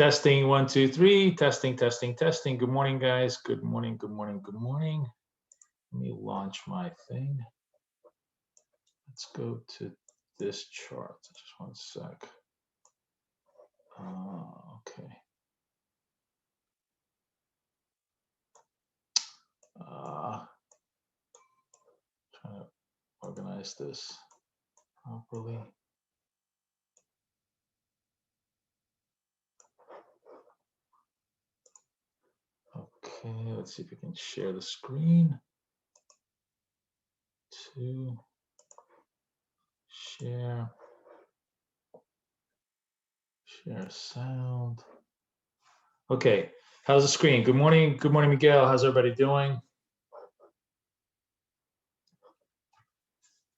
Testing, 1, 2, 3. Testing, testing, testing. Good morning, guys. Good morning, good morning, good morning. Let me launch my thing. Let's go to this chart. Just one sec. Okay. Trying to organize this properly. Okay, let's see if we can share the screen. 2, share sound. Okay, how's the screen? Good morning, Miguel. How's everybody doing?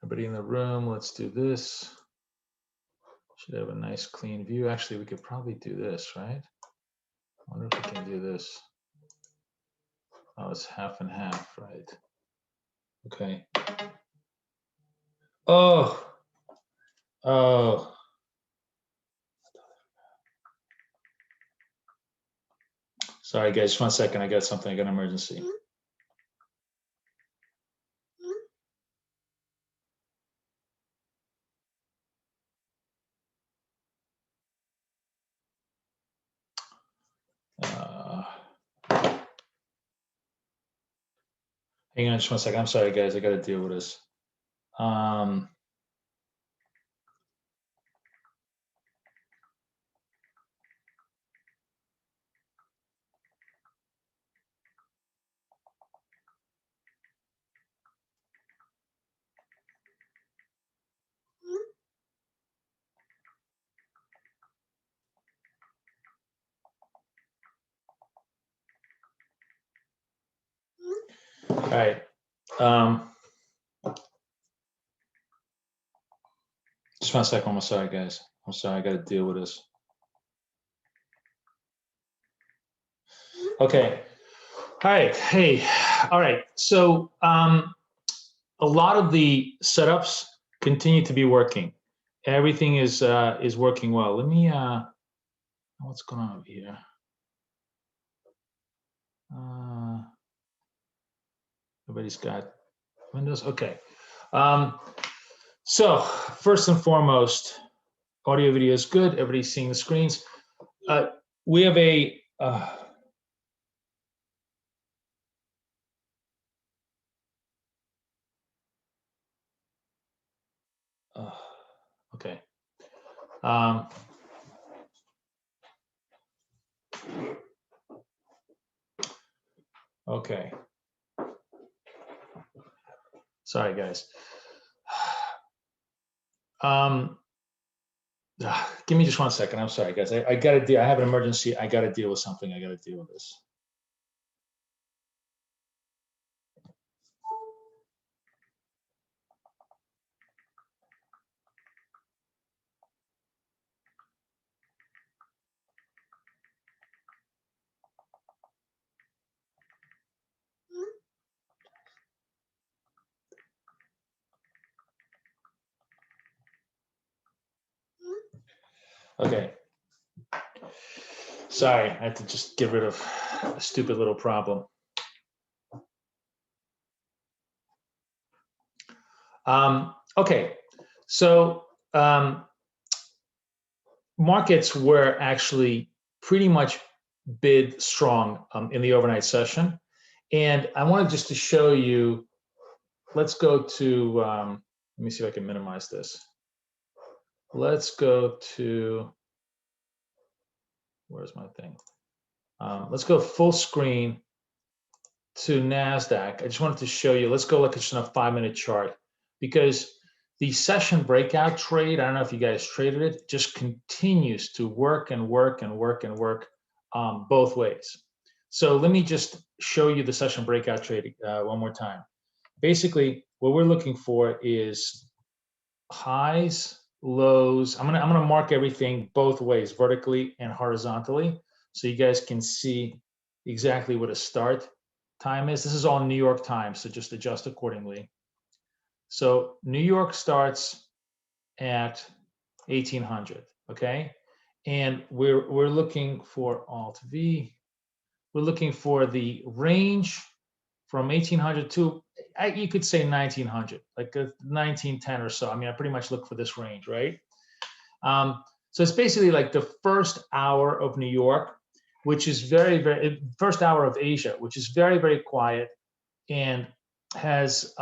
Everybody in the room, let's do this. Should have a nice clean view. Actually, we could probably do this, right? I wonder if we can do this. Oh, it's half and half, right? Okay. Oh. Sorry, guys, just 1 second. I got something, I got an emergency. Hang on just 1 second. I'm sorry, guys. I got to deal with this. All right. Just 1 second. I'm sorry, guys. I'm sorry. I got to deal with this. Okay. All right. Hey. All right. So a lot of the setups continue to be working. Everything is working well. Let me. What's going on over here? Everybody's got Windows. Okay. So first and foremost, audio video is good. Everybody's seeing the screens. We have a okay. Okay. Sorry, guys. Give me just 1 second. I'm sorry, guys. I got to deal. I have an emergency. I got to deal with something. I got to deal with this. Okay. Sorry, I had to just get rid of a stupid little problem. Okay, so markets were actually pretty much bid strong in the overnight session. And I wanted just to show you, let's go to, let me see if I can minimize this. Let's go to, where's my thing? Let's go full screen to NASDAQ. I just wanted to show you, let's go look at just a 5-minute chart, because the session breakout trade, I don't know if you guys traded it, just continues to work and work and work and work both ways. So let me just show you the session breakout trade one more time. Basically, what we're looking for is highs, lows. I'm gonna mark everything both ways, vertically and horizontally, so you guys can see exactly what a start time is. This is all New York time, so just adjust accordingly. So New York starts at 1800, okay? and we're looking for Alt V. We're looking for the range from 1800 to, you could say 1900, like a 1910 or so. I mean, I pretty much look for this range, right? So it's basically like the first hour of New York, which is first hour of Asia, which is very, very quiet and has,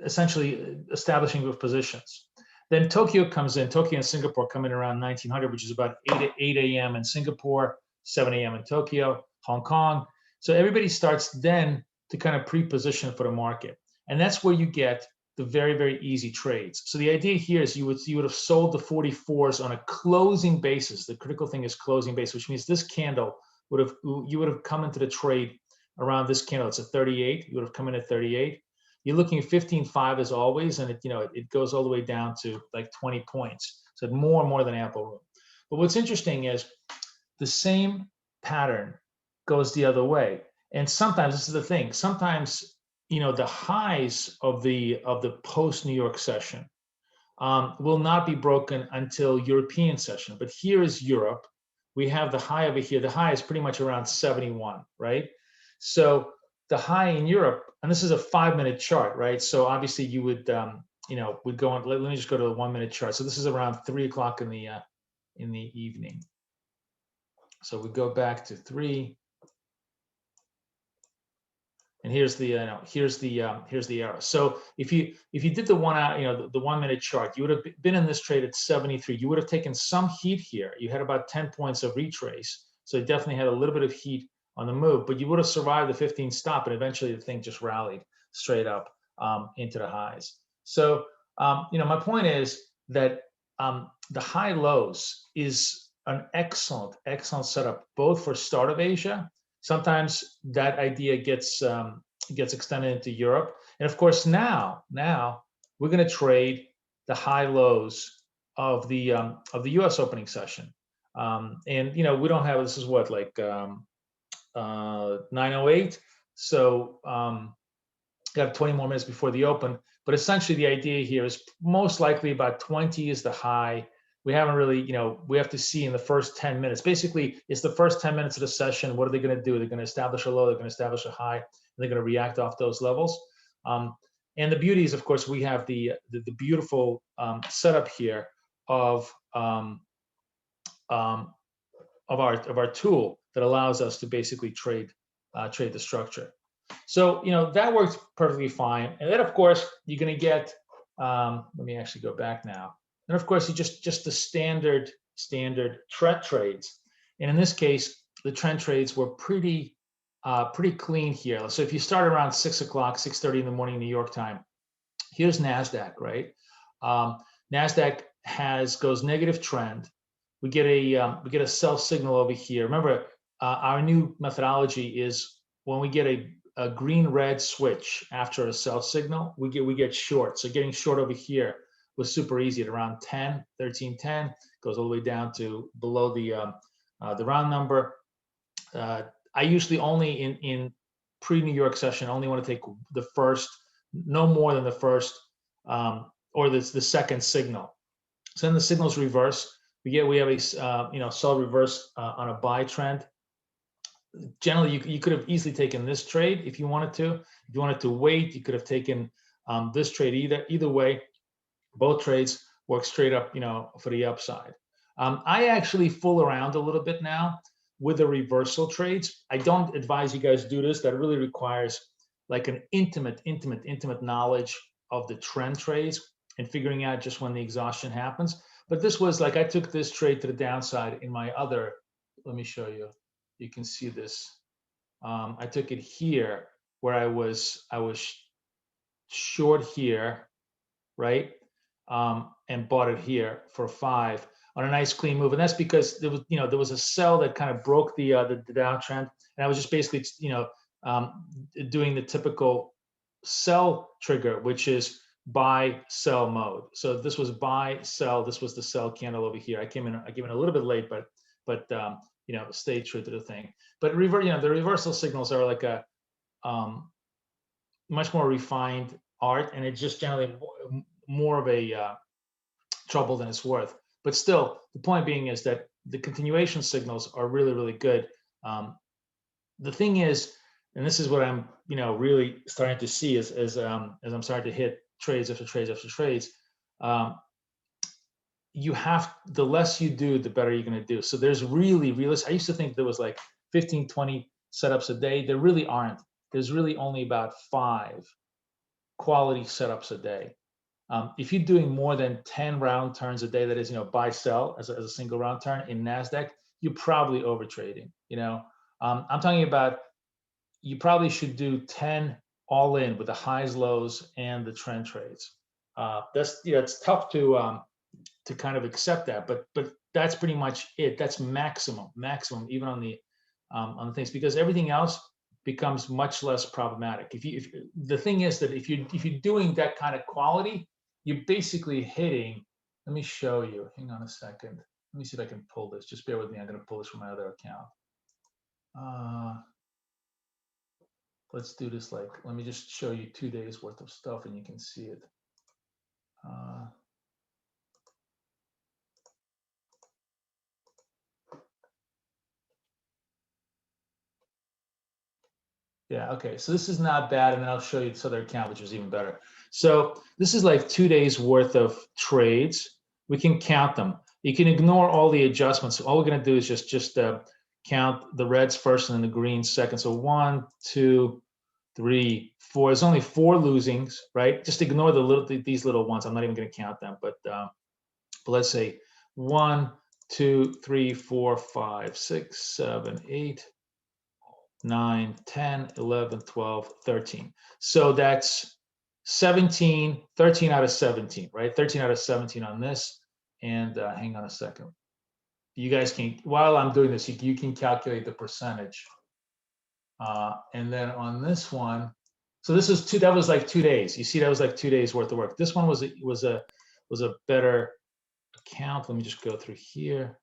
essentially establishing of positions. Then Tokyo comes in. Tokyo and Singapore come in around 1900, which is about 8 a.m. in Singapore, 7 a.m. in Tokyo, Hong Kong. So everybody starts then to kind of pre-position for the market. And that's where you get the very, very easy trades. So the idea here is you would have sold the 44s on a closing basis. The critical thing is closing basis, which means this candle you would have come into the trade around this candle. It's a 38. You would have come in at 38. You're looking at 15.5 as always, and it goes all the way down to like 20 points. So more and more than ample room. But what's interesting is the same pattern goes the other way. And sometimes, this is the thing, sometimes the highs of the post New York session will not be broken until European session. But here is Europe. We have the high over here. The high is pretty much around 71, right? So the high in Europe, and this is a 5-minute chart, right? So obviously you would, would go on. Let me just go to the 1-minute chart. So this is around 3 o'clock in the evening. So we go back to 3, and here's the arrow. So if you did the 1 hour, the 1-minute chart, you would have been in this trade at 73. You would have taken some heat here. You had about 10 points of retrace, so it definitely had a little bit of heat on the move, but you would have survived the 15 stop, and eventually the thing just rallied straight up into the highs. So my point is that the high lows is an excellent setup both for start of Asia. Sometimes that idea gets extended into Europe, and of course now we're going to trade the high lows of the U.S. opening session, and we don't have, this is what, like 9:08, so got 20 more minutes before the open. But essentially the idea here is most likely about 20 is the high. We haven't really, we have to see in the first 10 minutes. Basically, it's the first 10 minutes of the session. What are they going to do? They're going to establish a low, they're going to establish a high, and they're going to react off those levels. And the beauty is, of course, we have the beautiful setup here of our tool that allows us to basically trade the structure. So that works perfectly fine. And then of course you're going to get. Let me actually go back now. And of course, you just the standard trend trades. And in this case, the trend trades were pretty clean here. So if you start around 6 o'clock, 6:30 in the morning New York time, here's NASDAQ, right? NASDAQ goes negative trend. We get a sell signal over here. Remember, our new methodology is when we get a green-red switch after a sell signal, we get short. So getting short over here was super easy at around 13.10, goes all the way down to below the round number. I usually only in pre-New York session only want to take the first, no more than the first or the second signal. So then the signal's reverse. We have a sell reverse on a buy trend. Generally, you could have easily taken this trade if you wanted to. If you wanted to wait, you could have taken this trade either way. Both trades work straight up, for the upside. I actually fool around a little bit now with the reversal trades. I don't advise you guys do this. That really requires like an intimate knowledge of the trend trades and figuring out just when the exhaustion happens. But this was like, I took this trade to the downside in my other, let me show you. You can see this. I took it here where I was short here, right? And bought it here for 5 on a nice clean move. And that's because there was a sell that kind of broke the downtrend. And I was just basically, doing the typical sell trigger, which is buy sell mode. So this was buy sell. This was the sell candle over here. I came in a little bit late, but stay true to the thing. But the reversal signals are like a much more refined art, and it's just generally more of a trouble than it's worth. But still, the point being is that the continuation signals are really, really good. The thing is, and this is what I'm, really starting to see as I'm starting to hit trades after trades after trades. The less you do, the better you're going to do. So there's really I used to think there was like 15, 20 setups a day. There really aren't. There's really only about 5 quality setups a day. If you're doing more than 10 round turns a day, that is, buy sell as a single round turn in NASDAQ, you're probably over trading. I'm talking about, you probably should do 10 all in with the highs, lows, and the trend trades. That's, it's tough to kind of accept that, but that's pretty much it. That's maximum, even on the things, because everything else becomes much less problematic. If the thing is that if you're doing that kind of quality, you're basically hitting. Let me show you. Hang on a second. Let me see if I can pull this. Just bear with me. I'm going to pull this from my other account. Let's do this. Let me just show you 2 days worth of stuff, and you can see it. Yeah, okay, so this is not bad, and then I'll show you this other account, which is even better. So this is like 2 days worth of trades. We can count them. You can ignore all the adjustments. All we're gonna do is just count the reds first and then the greens second. So 1, 2, 3, 4. There's only 4 losings, right? Just ignore these little ones. I'm not even gonna count them, but let's say 1, 2, 3, 4, 5, 6, 7, 8. 9, 10, 11, 12, 13. So that's 13 out of 17, right? 13 out of 17 on this. And hang on a second. You guys can, while I'm doing this, you can calculate the percentage. And then on this one, so this is that was like 2 days. You see, that was like 2 days worth of work. This one was a better account. Let me just go through here.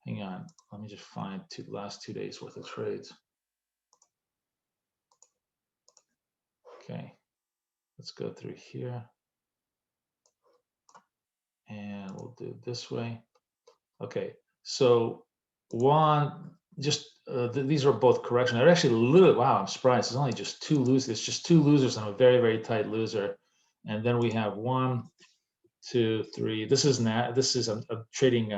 Hang on. Let me just find last 2 days worth of trades. Okay, let's go through here, and we'll do it this way. Okay, so these are both corrections. They're actually a little, wow, I'm surprised. It's only just 2 losers. It's just 2 losers and a very, very tight loser. And then we have 1, 2, 3. This is I'm trading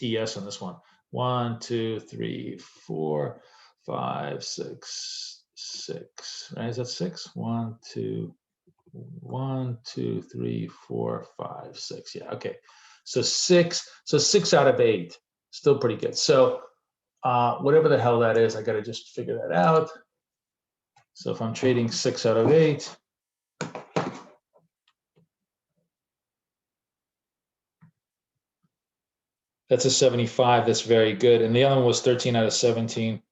ES on this one. 1, 2, 3, 4, 5, 6. 6, right? Is that 6? 1, 2, 3, 4, 5, 6. Yeah, okay. So 6 out of 8, still pretty good. So whatever the hell that is, I got to just figure that out. So if I'm trading 6 out of 8, that's a 75. That's very good. And the other one was 13 out of 17.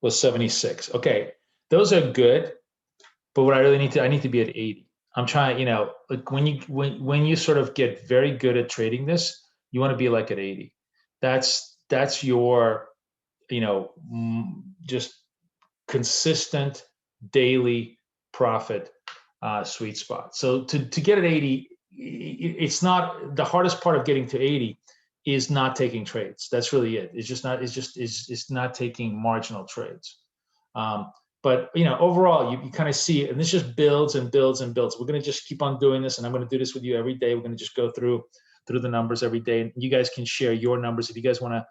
Was 76. Okay, those are good, but what I really I need to be at 80. I'm trying, like when you sort of get very good at trading this, you want to be like at 80. That's your, just consistent daily profit sweet spot. So to get at 80, it's not the hardest part of getting to 80 is not taking trades. That's really it. It's not taking marginal trades. But overall, you kind of see it, and this just builds and builds and builds. We're going to just keep on doing this, and I'm going to do this with you every day. We're going to just go through the numbers every day, and you guys can share your numbers if you guys want to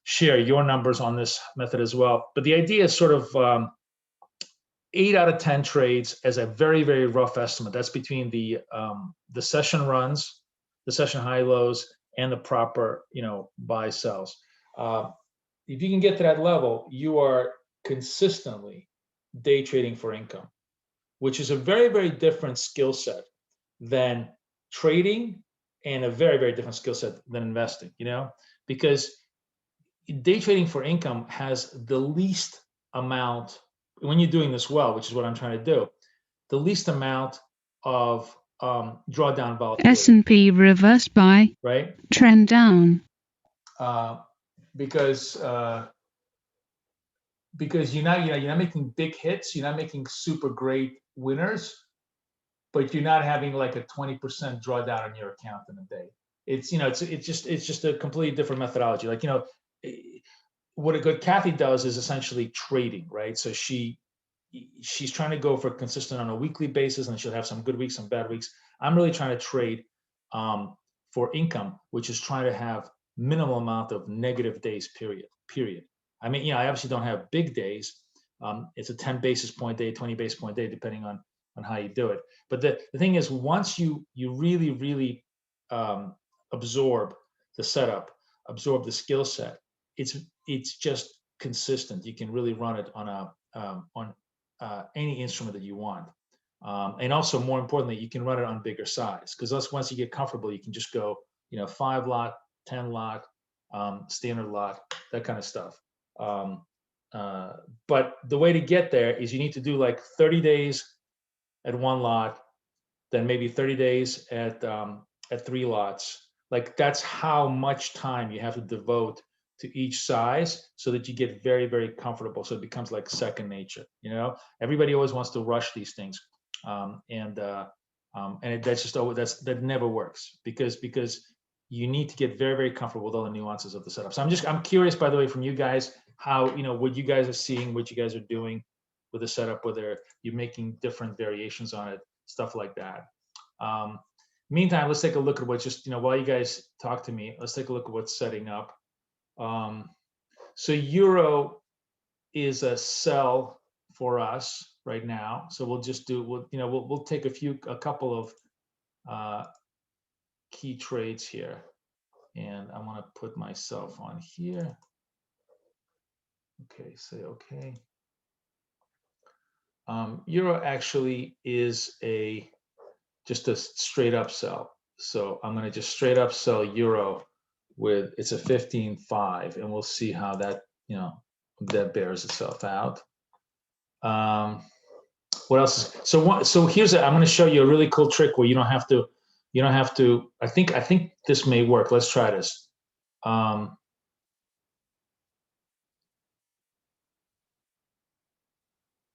share your numbers on this method as well. But the idea is sort of 8 out of 10 trades as a very, very rough estimate. That's between the session runs, the session high lows, and the proper, buy sells. If you can get to that level, you are consistently day trading for income, which is a very, very different skill set than trading, and a very, very different skill set than investing, because day trading for income has the least amount, when you're doing this well, which is what I'm trying to do, the least amount of drawdown volatility. S&P reversed by, right? Trend down. Because you're not making big hits, you're not making super great winners, but you're not having like a 20% drawdown on your account in a day. It's, you know, it's just a completely different methodology. Like, you know, what a good Kathy does is essentially trading, right? So she's trying to go for consistent on a weekly basis, and she'll have some good weeks, some bad weeks. I'm really trying to trade for income, which is trying to have minimal amount of negative days, period. I mean, you know, I obviously don't have big days. It's a 10 basis point day, 20 basis point day, depending on how you do it. But the thing is, once you really absorb the setup, absorb the skill set, it's just consistent. You can really run it on any instrument that you want. And also, more importantly, you can run it on bigger size, because once you get comfortable, you can just go, you know, 5 lot, 10 lot, standard lot, that kind of stuff. But the way to get there is you need to do like 30 days at 1 lot, then maybe 30 days at 3 lots. Like, that's how much time you have to devote to each size, so that you get very comfortable. So it becomes like second nature. You know, everybody always wants to rush these things, and that's just that never works, because you need to get very comfortable with all the nuances of the setup. So I'm curious, by the way, from you guys, how, you know, what you guys are seeing, what you guys are doing with the setup, whether you're making different variations on it, stuff like that. Meantime, let's take a look at what, just, you know, while you guys talk to me, let's take a look at what's setting up. So euro is a sell for us right now. So we'll just do, we'll take a couple of key trades here, and I want to put myself on here. Okay, say okay. Euro actually is just a straight up sell. So I'm going to just straight up sell euro with, it's a 15.5, and we'll see how that, you know, that bears itself out. What else is, so here's I'm going to show you a really cool trick where you don't have to, I think this may work. Let's try this.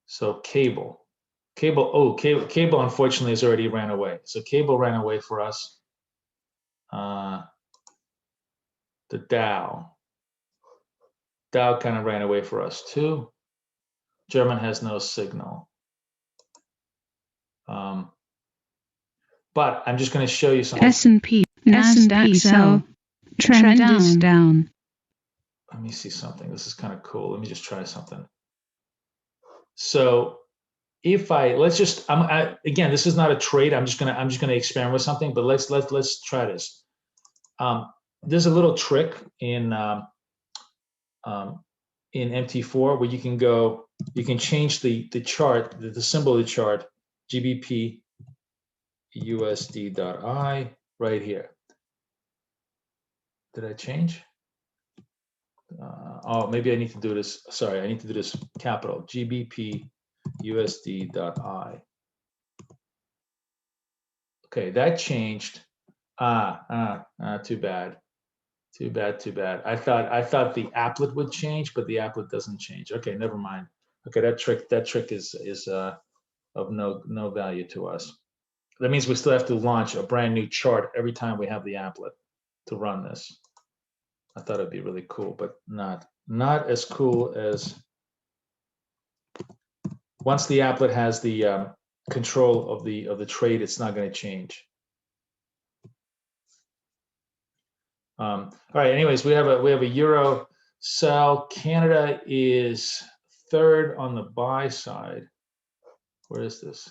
So cable unfortunately has already ran away. So cable ran away for us. The Dow kind of ran away for us too. German has no signal. But I'm just going to show you something. S&P, Nasdaq sell, trend is down. Let me see something. This is kind of cool. Let me just try something. So if let's just, again, this is not a trade. I'm just gonna experiment with something. But let's try this. There's a little trick in MT4 where you can change the chart, the symbol of the chart, GBP USD.I right here. Did I change? Oh, maybe I need to do this. Sorry, I need to do this capital GBP USD.I. Okay, that changed. Too bad. I thought the applet would change, but the applet doesn't change. Okay, never mind. Okay, that trick is of no value to us. That means we still have to launch a brand new chart every time we have the applet to run this. I thought it'd be really cool, but not as cool as once the applet has the control of the trade, it's not going to change. All right. Anyways, we have a euro sell. Canada is third on the buy side. Where is this?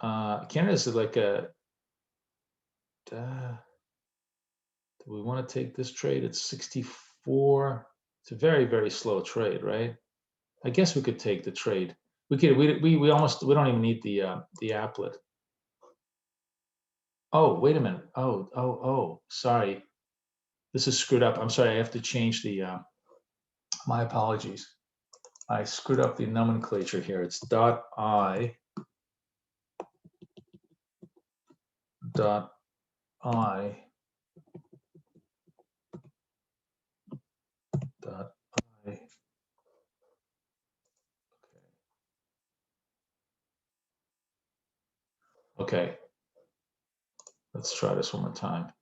Canada is like a. Do we want to take this trade? It's 64. It's a very slow trade, right? I guess we could take the trade. We could. We don't even need the applet. Oh, wait a minute. Oh, sorry. This is screwed up. I'm sorry. I have to change the, my apologies. I screwed up the nomenclature here. It's .I. .I. .I. Okay, let's try this one more time.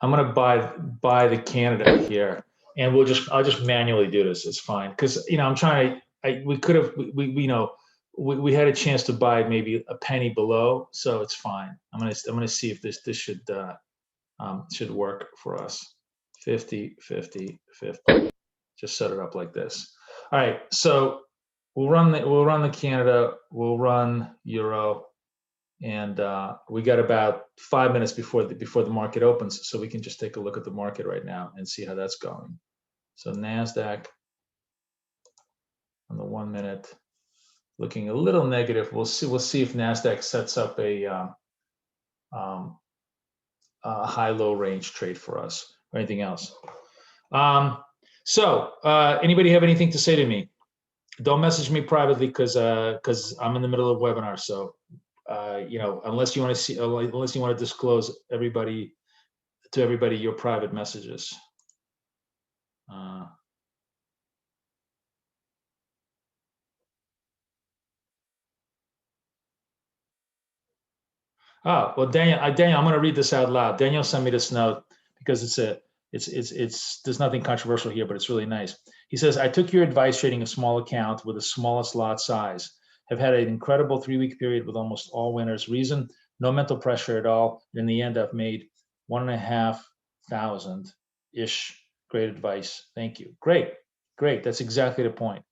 I'm gonna buy the candidate here, and I'll just manually do this. It's fine because I'm trying to. We could have we had a chance to buy maybe a penny below, so it's fine. I'm gonna see if this should work for us. 50, 50, 50. Just set it up like this. All right, so we'll run the Canada, we'll run Euro, and we got about 5 minutes before the market opens, so we can just take a look at the market right now and see how that's going. So Nasdaq on the 1 minute, looking a little negative. We'll see if Nasdaq sets up a high-low range trade for us or anything else. So anybody have anything to say to me? Don't message me privately because I'm in the middle of a webinar. So unless you want to disclose to everybody your private messages. Oh, well, Daniel, I'm going to read this out loud. Daniel sent me this note because there's nothing controversial here, but it's really nice. He says, I took your advice trading a small account with the smallest lot size. Have had an incredible 3-week period with almost all winners. Reason, no mental pressure at all. In the end, I've made 1,500-ish. Great advice. Thank you. Great. That's exactly the point.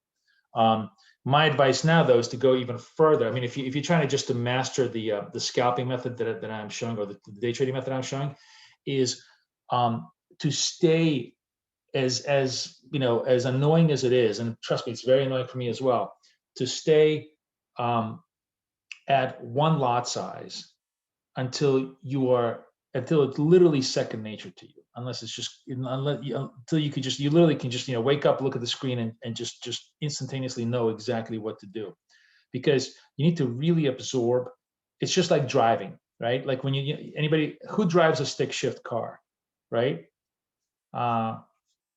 My advice now, though, is to go even further. I mean, if you're trying to master the scalping method that I'm showing, or the day trading method I'm showing, is to stay as annoying as it is, and trust me, it's very annoying for me as well, to stay at one lot size until it's literally second nature to you. Until you literally can just wake up, look at the screen, and just instantaneously know exactly what to do, because you need to really absorb. It's just like driving, right? Like when anybody who drives a stick shift car, right? So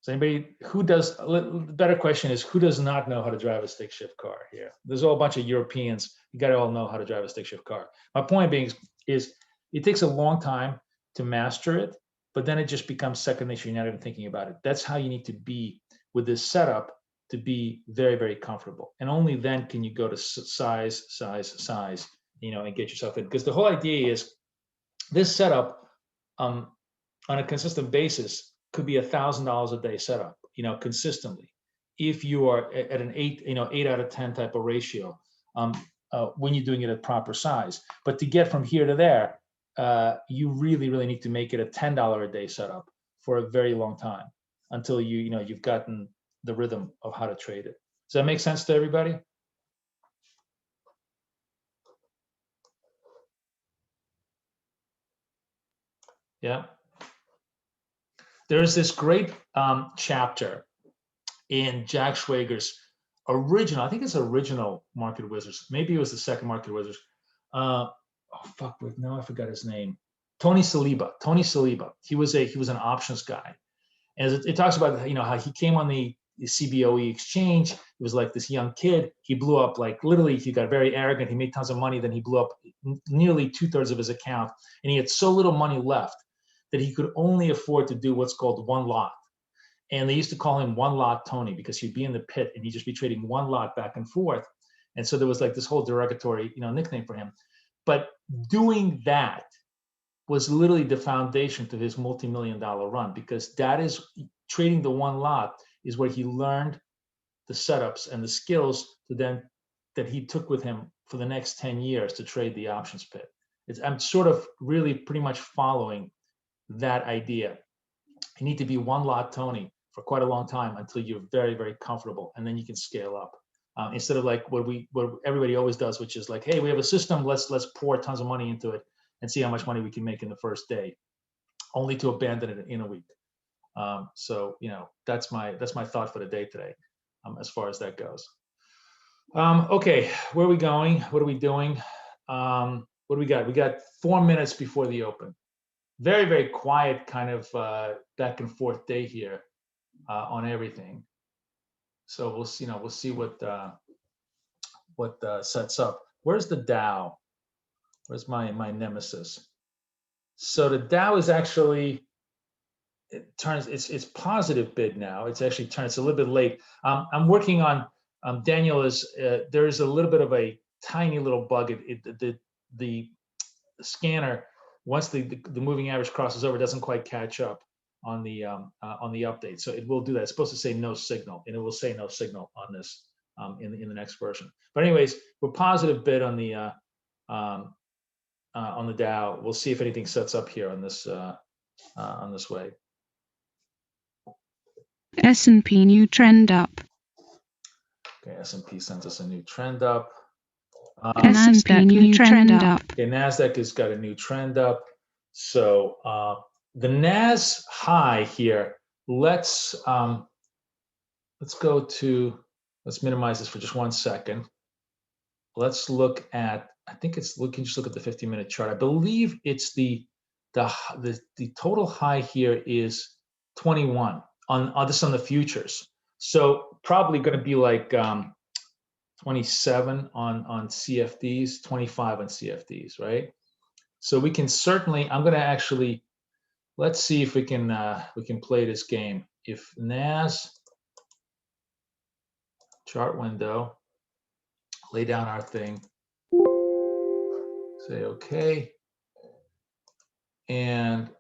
anybody who does, the better question is, who does not know how to drive a stick shift car here? There's a whole bunch of Europeans. You got to all know how to drive a stick shift car. My point being is it takes a long time to master it, but then it just becomes second nature. You're not even thinking about it. That's how you need to be with this setup to be very, very comfortable. And only then can you go to size, and get yourself in. Because the whole idea is this setup on a consistent basis could be $1,000 a day setup, consistently, if you are at an 8 out of 10 type of ratio, when you're doing it at proper size. But to get from here to there, you really, really need to make it a $10 a day setup for a very long time until you've gotten the rhythm of how to trade it. Does that make sense to everybody? Yeah. There's this great chapter in Jack Schwager's original, I think it's original Market Wizards. Maybe it was the second Market Wizards. I forgot his name. Tony Saliba. He was an options guy, and it talks about how he came on the CBOE exchange. He was like this young kid. He blew up, like literally. He got very arrogant. He made tons of money. Then he blew up nearly 2/3 of his account, and he had so little money left that he could only afford to do what's called one lot. And they used to call him One Lot Tony, because he'd be in the pit and he'd just be trading one lot back and forth. And so there was like this whole derogatory, nickname for him. But doing that was literally the foundation to his multi-million-dollar run, because that is trading the one lot is where he learned the setups and the skills that he took with him for the next 10 years to trade the options pit. I'm sort of really pretty much following that idea. You need to be one lot Tony for quite a long time until you're very, very comfortable, and then you can scale up. Instead of like what everybody always does, which is like, hey, we have a system, let's pour tons of money into it and see how much money we can make in the first day, only to abandon it in a week. So that's my thought for the day today, as far as that goes. Okay, where are we going? What are we doing? What do we got? We got 4 minutes before the open. Very, very quiet kind of back and forth day here. on everything. So we'll see. We'll see what sets up. Where's the Dow? Where's my nemesis? So the Dow is actually, it turns, it's positive bid now. It's actually turned, it's a little bit late. I'm working on, Daniel is, there is a little bit of a tiny little bug. The scanner, once the moving average crosses over, doesn't quite catch up on the update. So it will do that. It's supposed to say no signal, and it will say no signal on this in the next version. But anyways, we're positive bid on the Dow. We'll see if anything sets up here on this way. S&P new trend up. Okay, S&P sends us a new trend up. S&P new trend up. Okay, NASDAQ has got a new trend up. So the NAS high here, let's go to, let's minimize this for just 1 second. Let's look at, I think it's, we can just look at the 50-minute chart. I believe it's the total high here is 21 on this on the futures. So probably going to be like 27 on CFDs, 25 on CFDs, right? So we can certainly, I'm going to actually, let's see if we can play this game. If NAS chart window, lay down our thing, say okay, and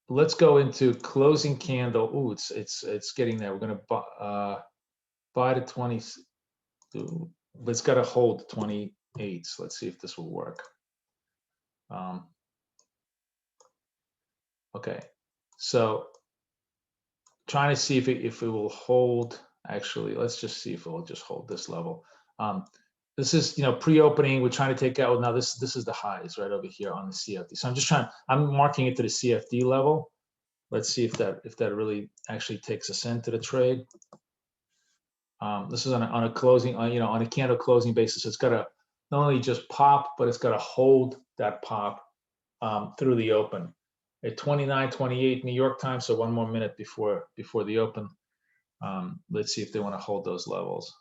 let's go into closing candle. Ooh, it's getting there. We're going to buy the 20, but it's got to hold 28. So let's see if this will work. Okay, so trying to see if it will hold. Actually, let's just see if it will just hold this level. This is, pre-opening. We're trying to take out. Now this is the highs right over here on the CFD. So I'm just trying. I'm marking it to the CFD level. Let's see if that really actually takes us into the trade. This is on a closing, on a candle closing basis. It's got to not only just pop, but it's got to hold that pop through the open. At 29:28 New York time, so 1 more minute before the open. Let's see if they want to hold those levels.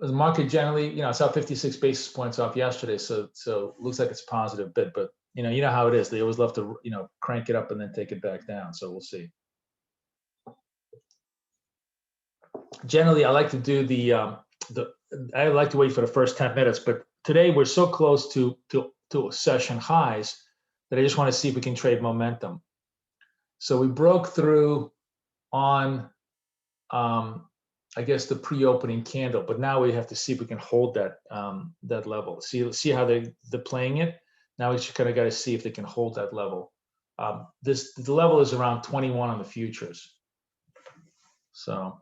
The market generally, it's up 56 basis points off yesterday, so it looks like it's positive bid, but you know how it is. They always love to crank it up and then take it back down. So we'll see. Generally, I like to do I like to wait for the first 10 minutes, but today we're so close to session highs that I just want to see if we can trade momentum. So we broke through on, I guess, the pre-opening candle, but now we have to see if we can hold that that level. See how they're playing it. Now we just kind of got to see if they can hold that level. The level is around 21 on the futures. So.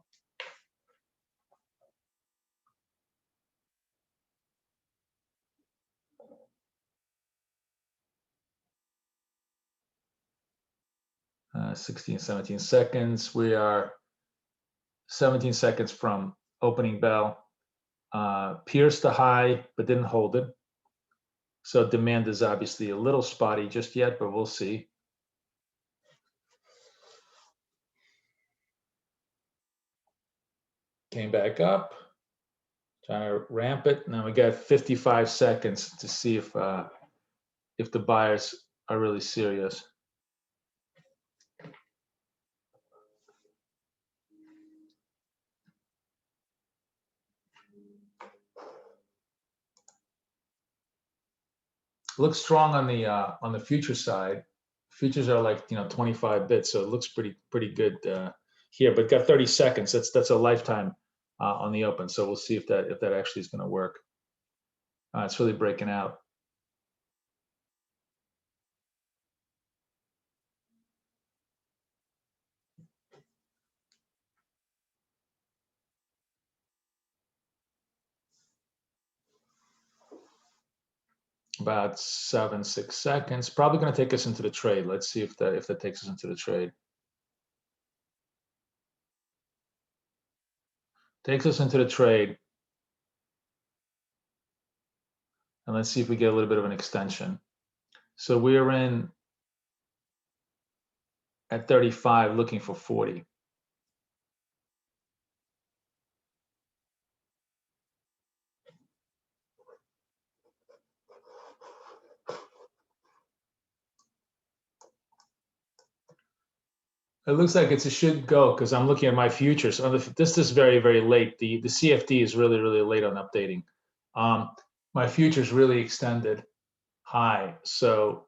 Uh, 16, 17 seconds. We are 17 seconds from opening bell. Pierced the high, but didn't hold it. So demand is obviously a little spotty just yet, but we'll see. Came back up, trying to ramp it. Now we got 55 seconds to see if the buyers are really serious. Looks strong on the future side. Futures are like 25 bits, so it looks pretty good here. But got 30 seconds. That's a lifetime on the open. So we'll see if that actually is going to work. It's really breaking out. About 6 seconds. Probably going to take us into the trade. Let's see if that takes us into the trade. Takes us into the trade. And let's see if we get a little bit of an extension. So we're in at 35, looking for 40. It looks like it's a should go because I'm looking at my futures. This is very, very late. The CFD is really, really late on updating. My futures really extended high, so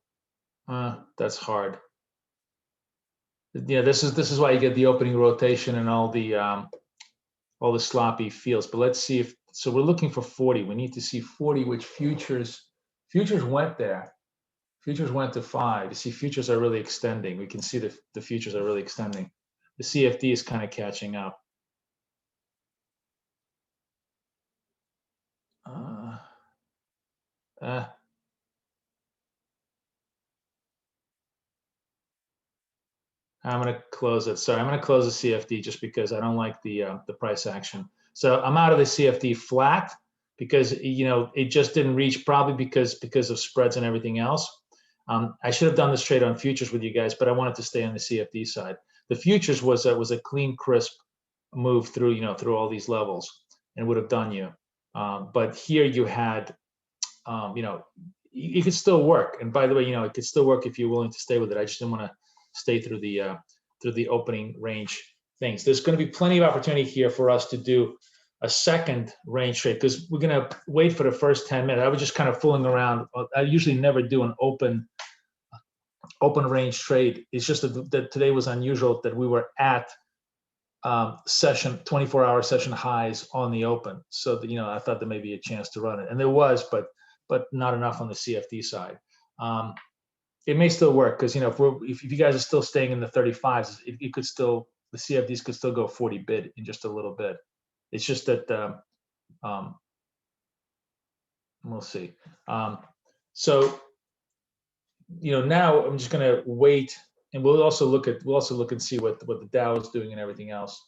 that's hard. Yeah, this is why you get the opening rotation and all the sloppy feels. But let's see if so. We're looking for 40. We need to see 40, which futures went there. Futures went to 5. You see, futures are really extending. We can see the futures are really extending. The CFD is kind of catching up. I'm going to close it. Sorry, I'm going to close the CFD just because I don't like the price action. So I'm out of the CFD flat because it just didn't reach, probably because of spreads and everything else. I should have done this trade on futures with you guys, but I wanted to stay on the CFD side. The futures was a clean, crisp move through through all these levels and would have done you. But here you had, it could still work. And by the way, it could still work if you're willing to stay with it. I just didn't want to stay through the opening range things. There's going to be plenty of opportunity here for us to do a second range trade because we're going to wait for the first 10 minutes. I was just kind of fooling around. I usually never do an open range trade. It's just that today was unusual that we were at session 24-hour session highs on the open. So that, I thought there may be a chance to run it, and there was, but not enough on the CFD side. It may still work because if you guys are still staying in the 35s, it could still, the CFDs could still go 40 bid in just a little bit. It's just that we'll see. So now I'm just going to wait, and we'll also look and see what the Dow is doing and everything else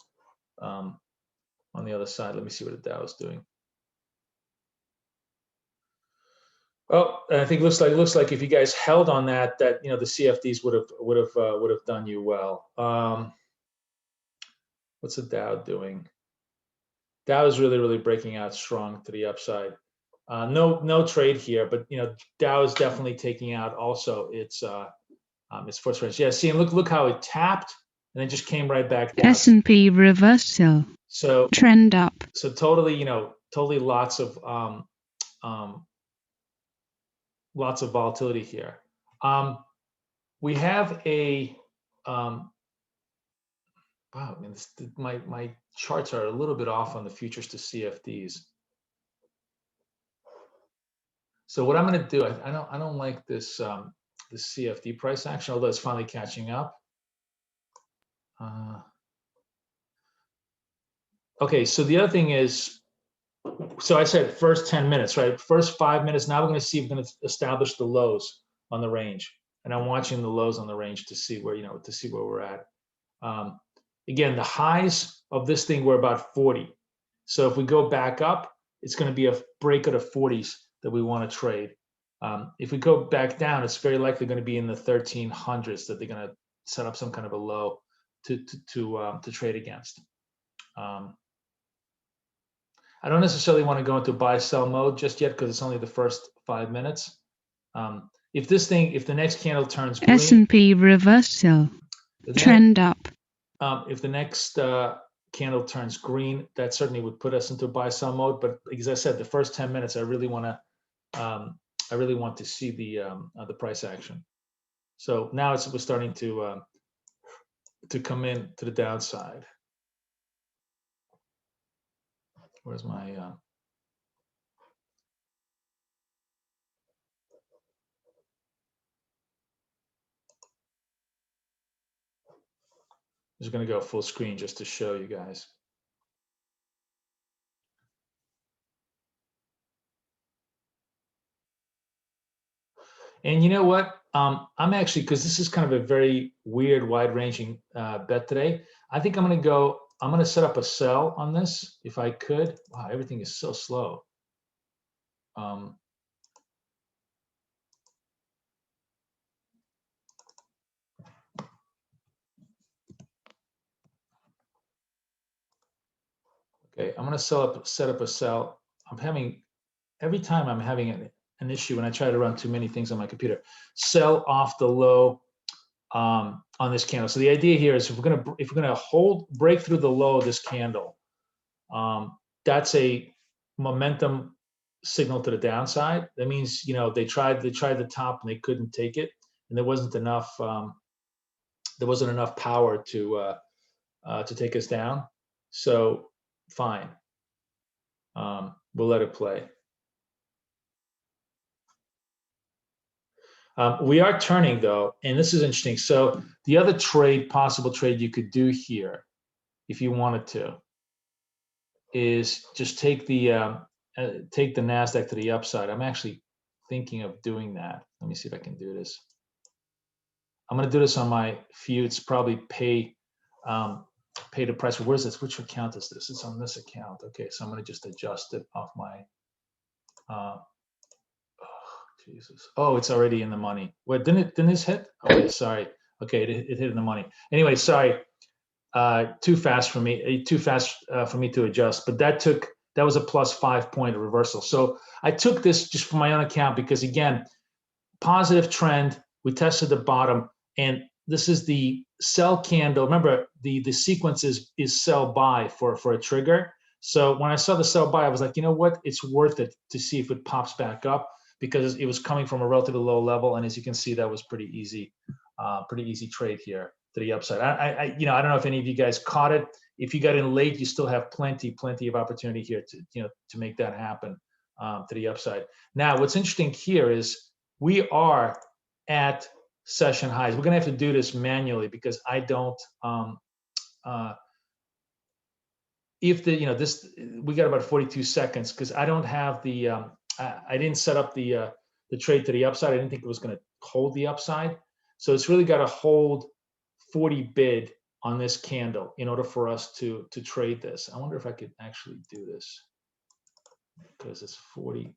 on the other side. Let me see what the Dow is doing. Oh, I think it looks like if you guys held on that the CFDs would have done you well. What's the Dow doing? Dow is really, really breaking out strong to the upside. No trade here, but Dow is definitely taking out also its first range. Yeah, see, and look how it tapped and then just came right back down. S&P reversal. So trend up. So totally, totally lots of volatility here. We have a wow. I mean, my charts are a little bit off on the futures to CFDs. So what I'm going to do, I don't like this this CFD price action, although it's finally catching up. Okay, so the other thing is, so I said first 10 minutes, right? First 5 minutes. Now we're going to see if we're going to establish the lows on the range, and I'm watching the lows on the range to see where we're at. Again, the highs of this thing were about 40. So if we go back up, it's going to be a break of the 40s that we want to trade. If we go back down, it's very likely going to be in the 1300s that they're going to set up some kind of a low to trade against. I don't necessarily want to go into buy-sell mode just yet because it's only the first 5 minutes. If the next candle turns green, S&P reversal, trend up. If the next candle turns green, that certainly would put us into buy-sell mode. But as I said, the first 10 minutes, I really want to see the price action. So now we're starting to come in to the downside. Where's my I'm just going to go full screen just to show you guys. And you know what? I'm actually, because this is kind of a very weird, wide-ranging bet today. I think I'm going to set up a sell on this if I could. Wow, everything is so slow. I'm gonna set up a sell. Every time I'm having an issue when I try to run too many things on my computer. Sell off the low on this candle. So the idea here is if we're gonna break through the low of this candle, that's a momentum signal to the downside. That means they tried the top and they couldn't take it, and there wasn't enough power to take us down. So fine, we'll let it play. We are turning though, and this is interesting. So the other possible trade you could do here, if you wanted to, is just take the Nasdaq to the upside. I'm actually thinking of doing that. Let me see if I can do this. I'm going to do this on my few. It's probably pay the price. Where is this? Which account is this? It's on this account. Okay, so I'm going to just adjust it off my. Jesus. Oh, it's already in the money. What, didn't this hit? Okay, sorry. Okay, it hit in the money. Anyway, sorry. Too fast for me to adjust. But that was a +5 point reversal. So I took this just for my own account because again, positive trend. We tested the bottom, and this is the sell candle. Remember, the sequence is sell buy for a trigger. So when I saw the sell buy, I was like, you know what? It's worth it to see if it pops back up, because it was coming from a relatively low level, and as you can see, that was pretty easy trade here to the upside. I don't know if any of you guys caught it. If you got in late, you still have plenty of opportunity here to make that happen to the upside. Now, what's interesting here is we are at session highs. We're gonna have to do this manually because I don't. If we got about 42 seconds because I don't have the. I didn't set up the trade to the upside. I didn't think it was going to hold the upside. So it's really got to hold 40 bid on this candle in order for us to trade this. I wonder if I could actually do this because it's 40.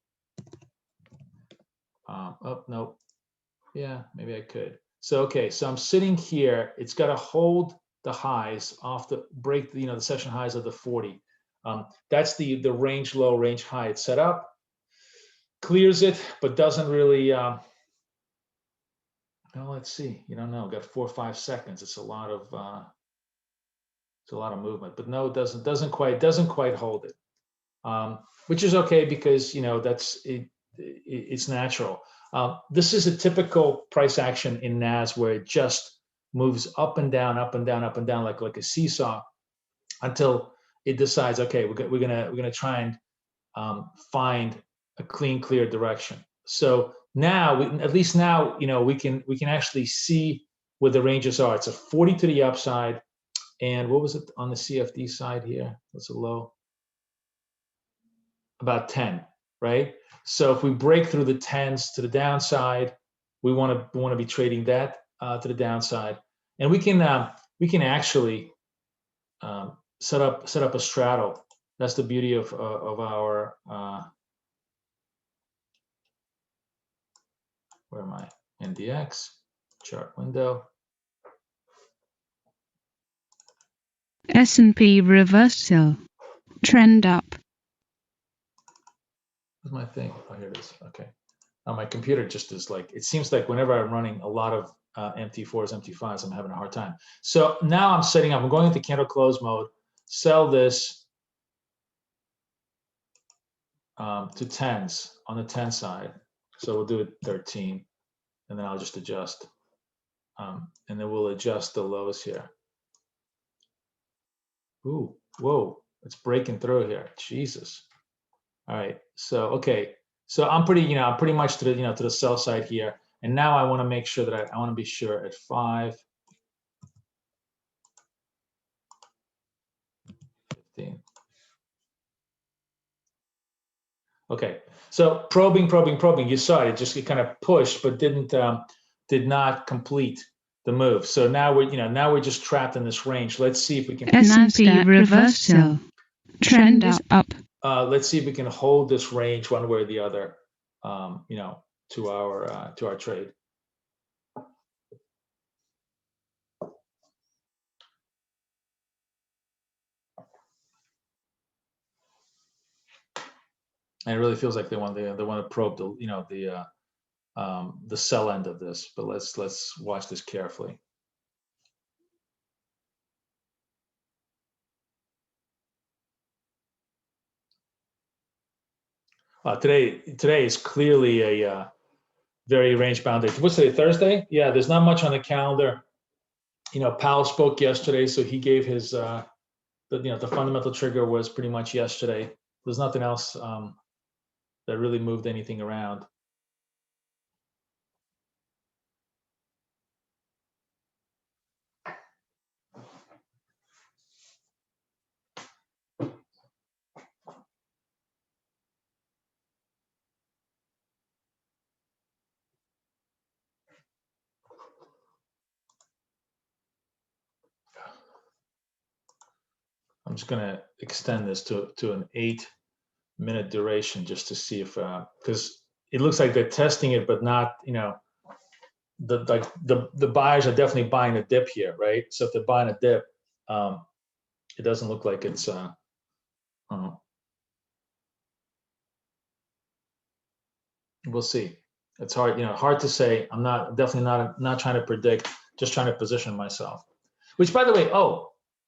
Oh, no. Yeah, maybe I could. So, okay, so I'm sitting here. It's got to hold the highs off the break, the session highs of the 40. That's the range low, range high. It's set up. Clears it, but doesn't really. Well, let's see. You don't know. Got 4 or 5 seconds. It's a lot of movement, but no, it doesn't quite hold it, which is okay because that's it. It's natural. This is a typical price action in NAS where it just moves up and down, up and down, up and down like a seesaw until it decides, okay, we're gonna try and find a clear direction. So now, at least now, we can actually see where the ranges are. It's a 40 to the upside, and what was it on the CFD side here? What's a low? About 10, right? So if we break through the 10s to the downside, we want to be trading that to the downside, and we can actually set up a straddle. That's the beauty of our where am I? NDX chart window. S&P reversal, trend up. Where's my thing? Oh, here it is. Okay. Now my computer just is like, it seems like whenever I'm running a lot of MT4s, MT5s, I'm having a hard time. So now I'm setting up, I'm going into candle close mode, sell this to 10s on the 10 side. So we'll do it 13, and then I'll just adjust. And then we'll adjust the lows here. Ooh, whoa, it's breaking through here. Jesus. All right. So, okay. So I'm pretty much to the, to the sell side here. And now I want to make sure that I want to be sure at 5, 15. Okay. So probing. You saw it. It kind of pushed, but did not complete the move. So now we're just trapped in this range. Let's see if we can. S&P reversal, trend up. Let's see if we can hold this range one way or the other, to our trade. And it really feels like they want to probe the sell end of this. But let's watch this carefully. Today is clearly a very range bound day. What's today? Thursday? Yeah, there's not much on the calendar. Powell spoke yesterday, so he gave his the fundamental trigger was pretty much yesterday. There's nothing else that really moved anything around. I'm just going to extend this to an 8-minute duration just to see if because it looks like they're testing it, but not the buyers are definitely buying a dip here, right? So if they're buying a dip, it doesn't look like it's we'll see. It's hard, hard to say. I'm definitely not trying to predict, just trying to position myself. Which, by the way,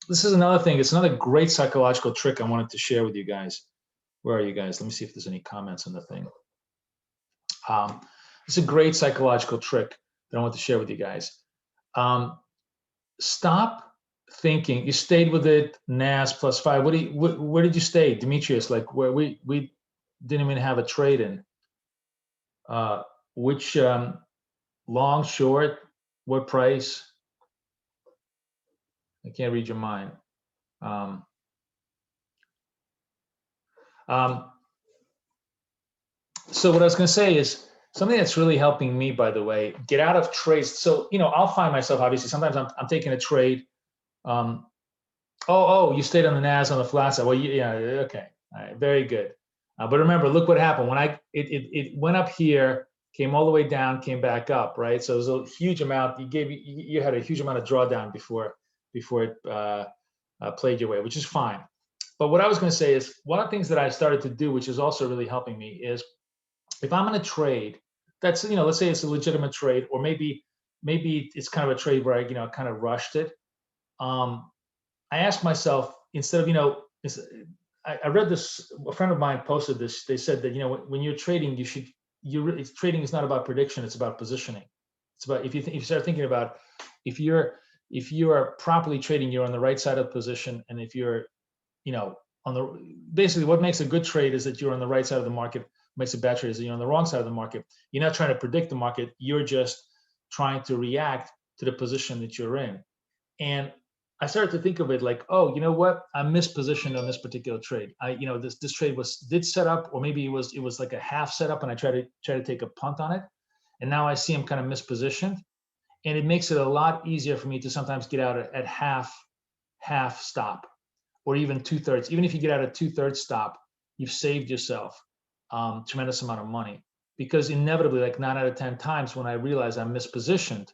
this is another thing. It's another great psychological trick I wanted to share with you guys. Where are you guys? Let me see if there's any comments on the thing. It's a great psychological trick that I want to share with you guys. Stop thinking. You stayed with it, NAS +5. Where did you stay, Demetrius? Like where we didn't even have a trade in. Which long, short, what price? I can't read your mind. So what I was going to say is something that's really helping me, by the way, get out of trades. So, I'll find myself, obviously, sometimes I'm taking a trade. You stayed on the NAS on the flat side. Well, yeah, okay. All right, very good. But remember, look what happened. When it went up here, came all the way down, came back up, right? So it was a huge amount. You had a huge amount of drawdown before it played your way, which is fine. But what I was going to say is one of the things that I started to do, which is also really helping me, is if I'm in a trade that's, let's say it's a legitimate trade, or maybe it's kind of a trade where I, kind of rushed it. I ask myself, instead of, I read this, a friend of mine posted this. They said that, when you're trading, trading is not about prediction. It's about positioning. It's about, if you start thinking about, if you are properly trading, you're on the right side of the position. And if you're, basically what makes a good trade is that you're on the right side of the market. Makes a bad trade is that you're on the wrong side of the market. You're not trying to predict the market. You're just trying to react to the position that you're in. And I started to think of it like, oh, you know what? I'm mispositioned on this particular trade. This trade did set up, or maybe it was like a half setup, and I try to take a punt on it. And now I see I'm kind of mispositioned. And it makes it a lot easier for me to sometimes get out at half stop, or even 2/3. Even if you get out at 2/3 stop, you've saved yourself tremendous amount of money, because inevitably, like 9 out of 10 times, when I realize I'm mispositioned,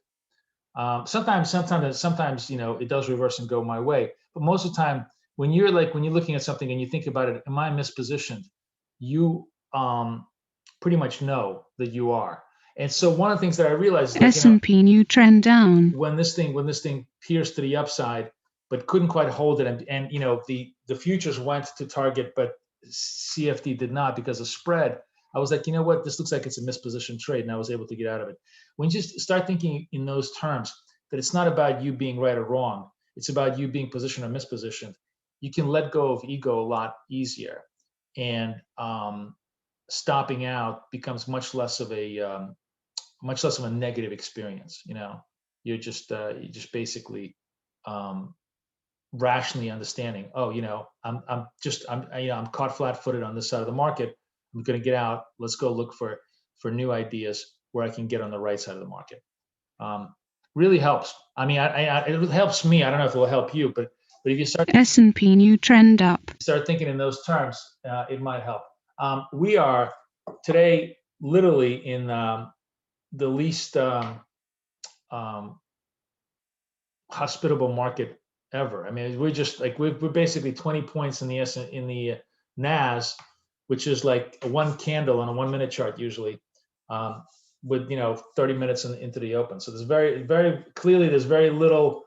sometimes it does reverse and go my way. But most of the time, when you're looking at something and you think about it, am I mispositioned? You pretty much know that you are. And so one of the things that I realized is S&P new trend down. When this thing pierced to the upside, but couldn't quite hold it, and the futures went to target, but CFD did not because of spread. I was like, you know what, this looks like it's a mispositioned trade, and I was able to get out of it. When you just start thinking in those terms, that it's not about you being right or wrong, it's about you being positioned or mispositioned, you can let go of ego a lot easier, and stopping out becomes much less of a negative experience. You're just basically rationally understanding, oh, I'm caught flat-footed on this side of the market. I'm going to get out. Let's go look for new ideas where I can get on the right side of the market. Really helps. I mean, it helps me. I don't know if it will help you, but if you start S&P new trend up, start thinking in those terms, it might help. We are today literally in the least hospitable market ever. I mean, we're just like we're basically 20 points in the NAS, which is like one candle on a 1 minute chart usually, with 30 minutes into the open. So there's very clearly there's very little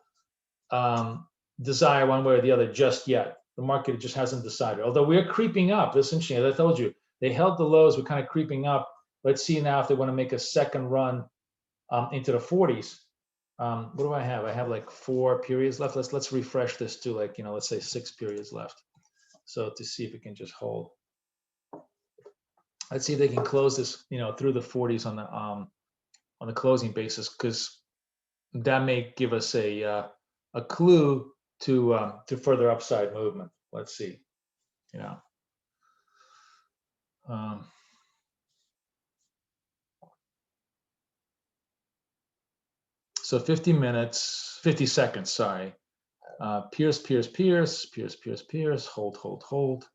desire one way or the other just yet. The market just hasn't decided. Although we're creeping up. That's interesting. As I told you, they held the lows. We're kind of creeping up. Let's see now if they want to make a second run into the 40s. What do I have? I have like 4 periods left. Let's refresh this to like, let's say 6 periods left. So to see if it can just hold. Let's see if they can close this, through the 40s on the closing basis, because that may give us a clue to further upside movement. Let's see, so 50 minutes, 50 seconds, sorry. Pierce, hold.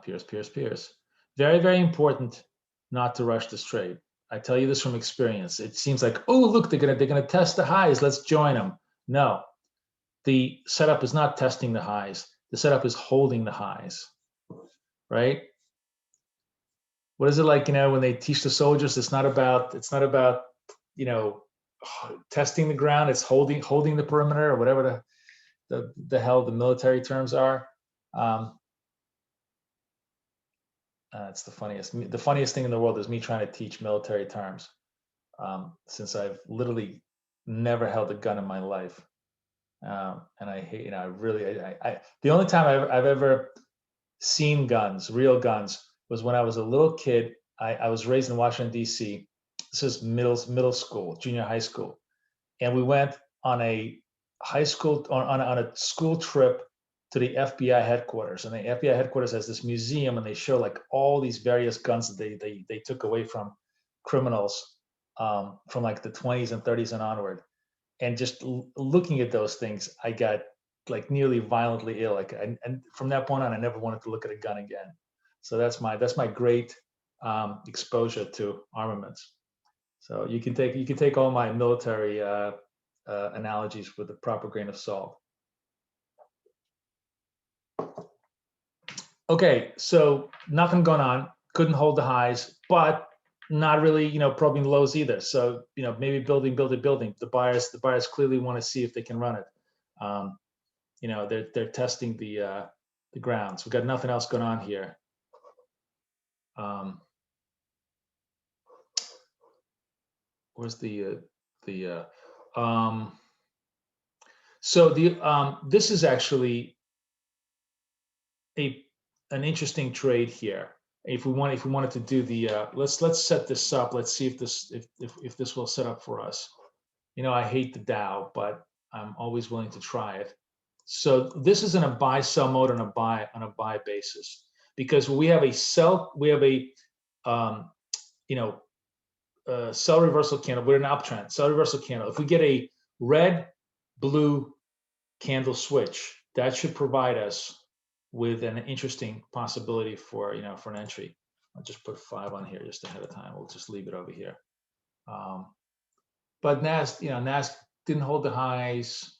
Pierce. Very, very important not to rush this trade. I tell you this from experience. It seems like, oh, look, they're gonna test the highs. Let's join them. No, the setup is not testing the highs. The setup is holding the highs, right? What is it like, when they teach the soldiers? It's not about testing the ground. It's holding the perimeter, or whatever the hell the military terms are. It's the funniest thing in the world is me trying to teach military terms, since I've literally never held a gun in my life, and I hate. The only time I've ever seen guns, real guns, was when I was a little kid. I was raised in Washington D.C. This is middle school, junior high school, and we went on a high school on a school trip to the FBI headquarters. And the FBI headquarters has this museum, and they show like all these various guns that they took away from criminals, from like the 20s and 30s and onward. And just looking at those things, I got like nearly violently ill. And from that point on, I never wanted to look at a gun again. So that's my great exposure to armaments. So you can take all my military analogies with a proper grain of salt. Okay, so nothing going on. Couldn't hold the highs, but not really, probing lows either. So maybe building. The buyers clearly want to see if they can run it. They're testing the grounds. We've got nothing else going on here. Where's this is actually an interesting trade here. If we wanted to do the let's set this up. Let's see if this will set up for us. I hate the Dow, but I'm always willing to try it. So this is in a buy sell mode on a buy basis, because we have a sell, sell reversal candle. We're in an uptrend. Sell reversal candle. If we get a red blue candle switch, that should provide us with an interesting possibility for for an entry. I'll just put 5 on here just ahead of time. We'll just leave it over here. But NAS didn't hold the highs,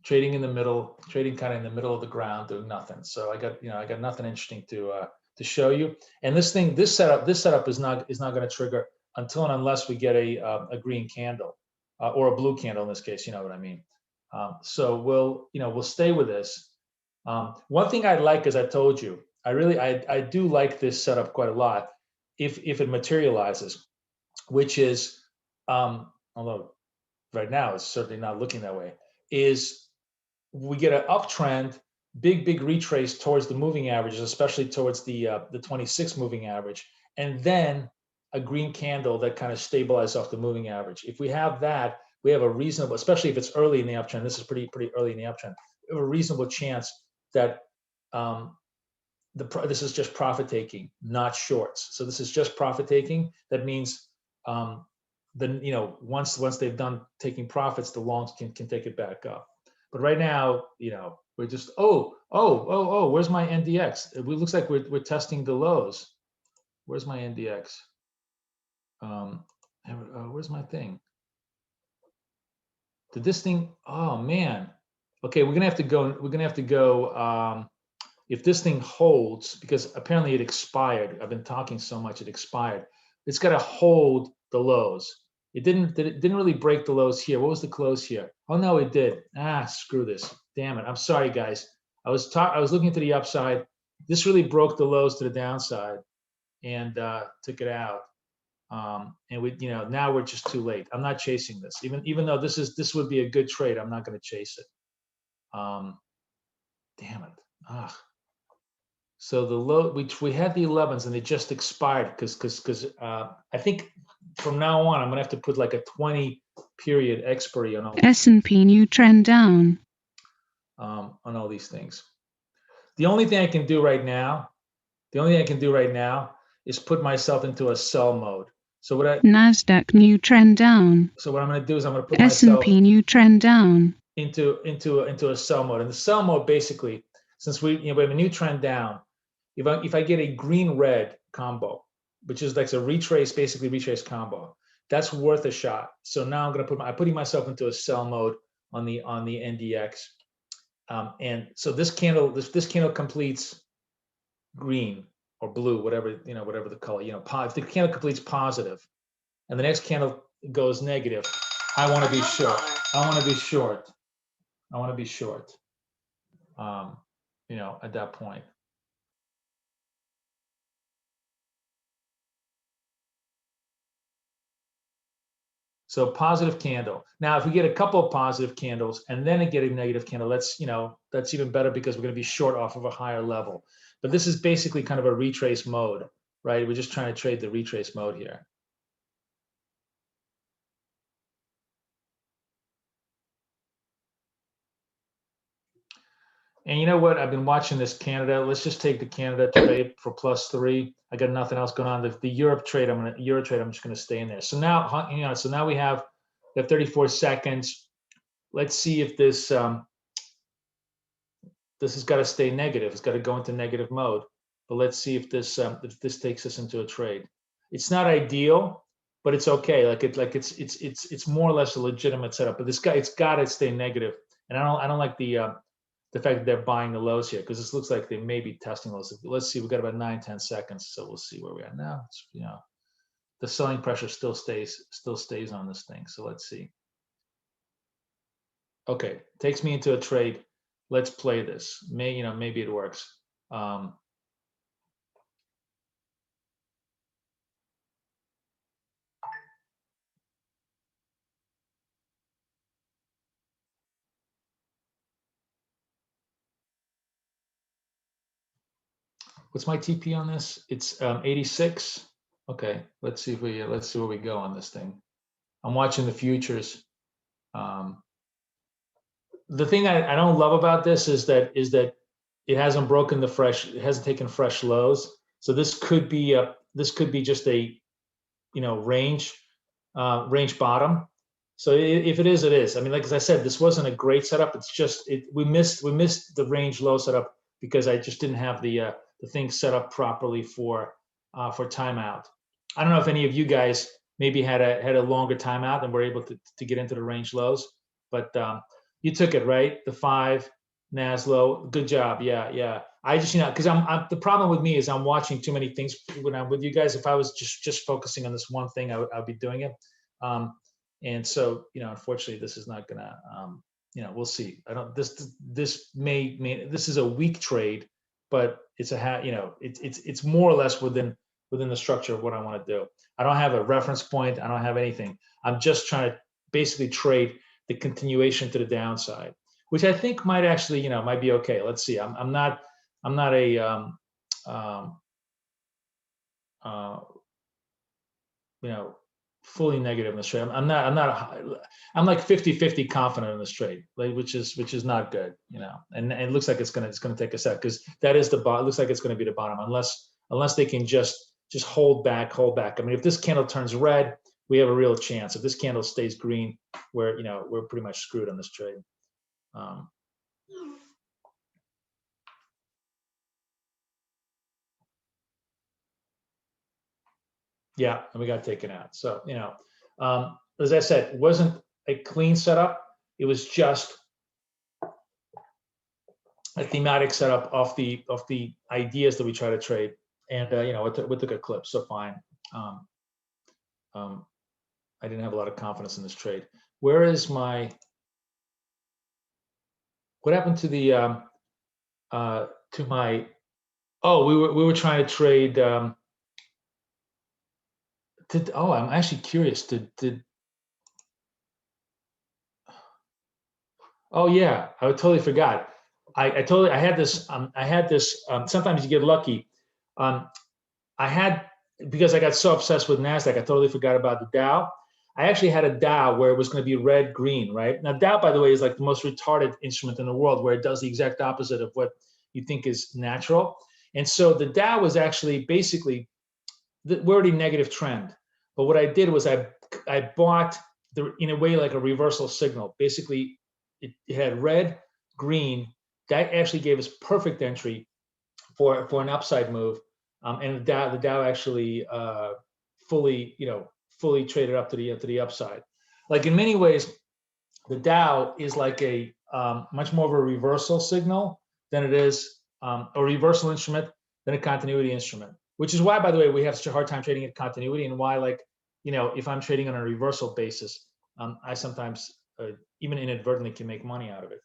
trading in the middle, trading kind of in the middle of the ground, doing nothing. So I got nothing interesting to show you. And this setup is not going to trigger until and unless we get a green candle or a blue candle in this case. You know what I mean? So we'll stay with this. One thing I like, as I told you, I do like this setup quite a lot if it materializes, which is, although right now it's certainly not looking that way, is we get an uptrend, big retrace towards the moving averages, especially towards the 26 moving average, and then a green candle that kind of stabilizes off the moving average. If we have that, we have a reasonable, especially if it's early in the uptrend, this is pretty early in the uptrend, we have a reasonable chance that this is just profit taking, not shorts. So this is just profit taking. That means then once they've done taking profits, the longs can take it back up. But right now, we're just where's my NDX? It looks like we're testing the lows. Where's my NDX? Where's my thing? Did this thing? Oh man, Okay, we're gonna have to go. We're gonna have to go. If this thing holds, because apparently it expired. I've been talking so much, it expired. It's got to hold the lows. It didn't really break the lows here. What was the close here? Oh no, it did. Ah, screw this. Damn it. I'm sorry, guys. I was looking to the upside. This really broke the lows to the downside and took it out. And we, now we're just too late. I'm not chasing this. Even though this would be a good trade, I'm not going to chase it. Damn it. Ah. So the low, we had the 11s and they just expired because I think from now on I'm gonna have to put like a 20 period expiry on all S&P new trend down. On all these things. The only thing I can do right now, is put myself into a sell mode. So Nasdaq new trend down. So what I'm gonna do is I'm gonna put S&P new trend down. into a sell mode. And the sell mode basically, since we have a new trend down, if I get a green red combo, which is like a basically retrace combo, that's worth a shot. So now I'm putting myself into a sell mode on the NDX. And so this candle completes green or blue, whatever the color, if the candle completes positive and the next candle goes negative, I want to be short. At that point. So positive candle. Now, if we get a couple of positive candles and then get a negative candle, that's even better because we're going to be short off of a higher level. But this is basically kind of a retrace mode, right? We're just trying to trade the retrace mode here. And you know what? I've been watching this Canada. Let's just take the Canada trade for +3. I got nothing else going on. The Europe trade, I'm just going to stay in there. So now, now we have the 34 seconds. Let's see if this this has got to stay negative. It's got to go into negative mode. But let's see if this takes us into a trade. It's not ideal, but it's okay. It's more or less a legitimate setup. But it's got to stay negative. And I don't like the fact that they're buying the lows here because this looks like they may be testing those. Let's see. We've got about 9-10 seconds, so we'll see where we are now. The selling pressure still stays on this thing. So let's see. Okay, takes me into a trade. Let's play this. Maybe it works. What's my TP on this? It's 86. Okay, let's see where we go on this thing. I'm watching the futures. The thing I don't love about this is that it hasn't broken it hasn't taken fresh lows. So this could be just a range bottom. So if it is, it is. I mean, like as I said, this wasn't a great setup. It's just we missed the range low setup because I just didn't have the thing set up properly for timeout. I don't know if any of you guys maybe had a longer timeout and were able to get into the range lows, but you took it right. The 5 NASLO, good job. Yeah. I just because the problem with me is I'm watching too many things when I'm with you guys. If I was just focusing on this one thing, I'd be doing it. And so unfortunately, this is not gonna. We'll see. I don't. This is a weak trade, but it's it's more or less within the structure of what I want to do. I don't have a reference point. I don't have anything. I'm just trying to basically trade the continuation to the downside, which I think might actually might be okay. Let's see. I'm not a fully negative in this trade. I'm like 50-50 confident in this trade, which is not good, and it looks like it's gonna take a sec because that is the bottom. It looks like it's gonna be the bottom unless they can just hold back. I mean, if this candle turns red, we have a real chance. If this candle stays green, we're pretty much screwed on this trade. Yeah, and we got taken out. So, as I said, it wasn't a clean setup. It was just a thematic setup of the ideas that we try to trade, and you know, we took a clip, so fine. I didn't have a lot of confidence in this trade. Where is my? What happened to the to my? Oh, we were trying to trade. Oh, I'm actually curious. Oh yeah, I totally forgot. I had this. Sometimes you get lucky. I had, because I got so obsessed with NASDAQ, I totally forgot about the Dow. I actually had a Dow where it was going to be red green, right? Now Dow, by the way, is like the most retarded instrument in the world, where it does the exact opposite of what you think is natural. And so the Dow was actually basically, we're already negative trend. But what I did was I bought in a way like a reversal signal. Basically, it had red, green. That actually gave us perfect entry for an upside move. And the Dow actually fully traded up to the upside. Like in many ways, the Dow is like a much more of a reversal signal than it is a reversal instrument than a continuity instrument. Which is why, by the way, we have such a hard time trading at continuity, and why, like, you know, if I'm trading on a reversal basis, I sometimes even inadvertently can make money out of it.